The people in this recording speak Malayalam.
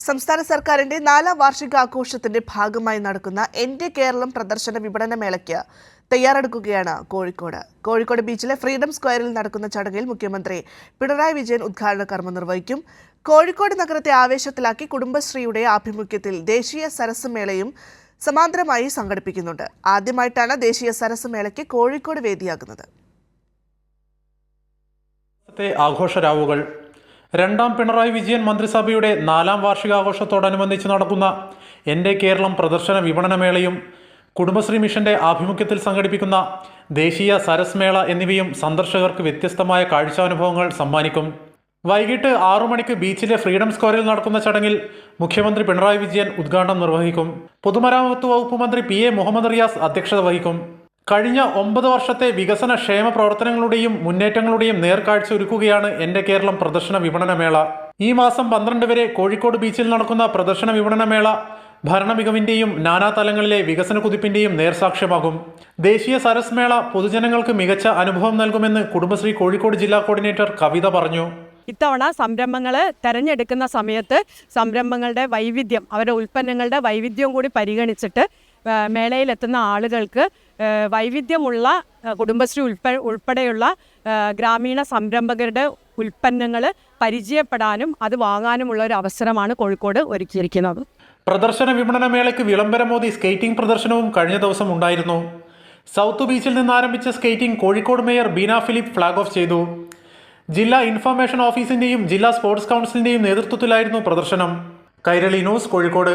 സംസ്ഥാന സർക്കാരിന്റെ 4ാം വാർഷികാഘോഷത്തിന്റെ ഭാഗമായി നടക്കുന്ന എന്റെ കേരളം പ്രദർശന വിപണന മേളയ്ക്ക് തയ്യാറെടുക്കുകയാണ് കോഴിക്കോട്. കോഴിക്കോട് ബീച്ചിലെ ഫ്രീഡം സ്ക്വയറിൽ നടക്കുന്ന ചടങ്ങിൽ മുഖ്യമന്ത്രി പിണറായി വിജയൻ ഉദ്ഘാടന കർമ്മം നിർവഹിക്കും. കോഴിക്കോട് നഗരത്തെ ആവേശത്തിലാക്കി കുടുംബശ്രീയുടെ ആഭിമുഖ്യത്തിൽ ദേശീയ സരസ് മേളയും സമാന്തരമായി സംഘടിപ്പിക്കുന്നുണ്ട്. ആദ്യമായിട്ടാണ് ദേശീയ സരസ് മേളയ്ക്ക് കോഴിക്കോട് വേദിയാകുന്നത്. ആഘോഷരാവുകൾ രണ്ടാം പിണറായി വിജയൻ മന്ത്രിസഭയുടെ 4ാം വാർഷികാഘോഷത്തോടനുബന്ധിച്ച് നടക്കുന്ന എൻ്റെ കേരളം പ്രദർശന വിപണനമേളയും കുടുംബശ്രീ മിഷന്റെ ആഭിമുഖ്യത്തിൽ സംഘടിപ്പിക്കുന്ന ദേശീയ സരസ് മേള എന്നിവയും സന്ദർശകർക്ക് വ്യത്യസ്തമായ കാഴ്ചാനുഭവങ്ങൾ സമ്മാനിക്കും. വൈകിട്ട് 6 മണിക്ക് ബീച്ചിലെ ഫ്രീഡം സ്ക്വയറിൽ നടക്കുന്ന ചടങ്ങിൽ മുഖ്യമന്ത്രി പിണറായി വിജയൻ ഉദ്ഘാടനം നിർവഹിക്കും. പൊതുമരാമത്ത് വകുപ്പ് മന്ത്രി PA മുഹമ്മദ് റിയാസ് അധ്യക്ഷത വഹിക്കും. കഴിഞ്ഞ 9 വർഷത്തെ വികസന ക്ഷേമ പ്രവർത്തനങ്ങളുടെയും മുന്നേറ്റങ്ങളുടെയും നേർക്കാഴ്ച ഒരുക്കുകയാണ് എൻ്റെ കേരളം പ്രദർശന വിപണനമേള. ഈ മാസം 12 വരെ കോഴിക്കോട് ബീച്ചിൽ നടക്കുന്ന പ്രദർശന വിപണനമേള ഭരണമികവിൻ്റെയും നാനാതലങ്ങളിലെ വികസന കുതിപ്പിൻ്റെയും നേർസാക്ഷ്യമാകും. ദേശീയ സരസ് മേള പൊതുജനങ്ങൾക്ക് മികച്ച അനുഭവം നൽകുമെന്ന് കുടുംബശ്രീ കോഴിക്കോട് ജില്ലാ കോർഡിനേറ്റർ കവിത പറഞ്ഞു. ഇത്തവണ സംരംഭങ്ങൾ തിരഞ്ഞെടുക്കുന്ന സമയത്ത് സംരംഭങ്ങളുടെ വൈവിധ്യം, അവരുടെ ഉൽപ്പന്നങ്ങളുടെ വൈവിധ്യവും കൂടി പരിഗണിച്ചിട്ട് മേളയിലെത്തുന്ന ആളുകൾക്ക് വൈവിധ്യമുള്ള കുടുംബശ്രീ ഉൾപ്പെടെയുള്ള ഗ്രാമീണ സംരംഭകരുടെ ഉൽപ്പന്നങ്ങൾ പരിചയപ്പെടാനും അത് വാങ്ങാനുമുള്ള ഒരു അവസരമാണ് കോഴിക്കോട് ഒരുക്കിയിരിക്കുന്നത്. പ്രദർശന വിപണന മേളയ്ക്ക് വിളംബരമോദി സ്കേറ്റിംഗ് പ്രദർശനവും കഴിഞ്ഞ ദിവസം ഉണ്ടായിരുന്നു. സൗത്ത് ബീച്ചിൽ നിന്ന് ആരംഭിച്ച skating Kozhikode mayor Beena Philip flag off ചെയ്തു. ജില്ലാ ഇൻഫർമേഷൻ ഓഫീസിന്റെയും ജില്ലാ സ്പോർട്സ് കൗൺസിലിന്റെയും നേതൃത്വത്തിലായിരുന്നു പ്രദർശനം. കൈരളി ന്യൂസ്, കോഴിക്കോട്.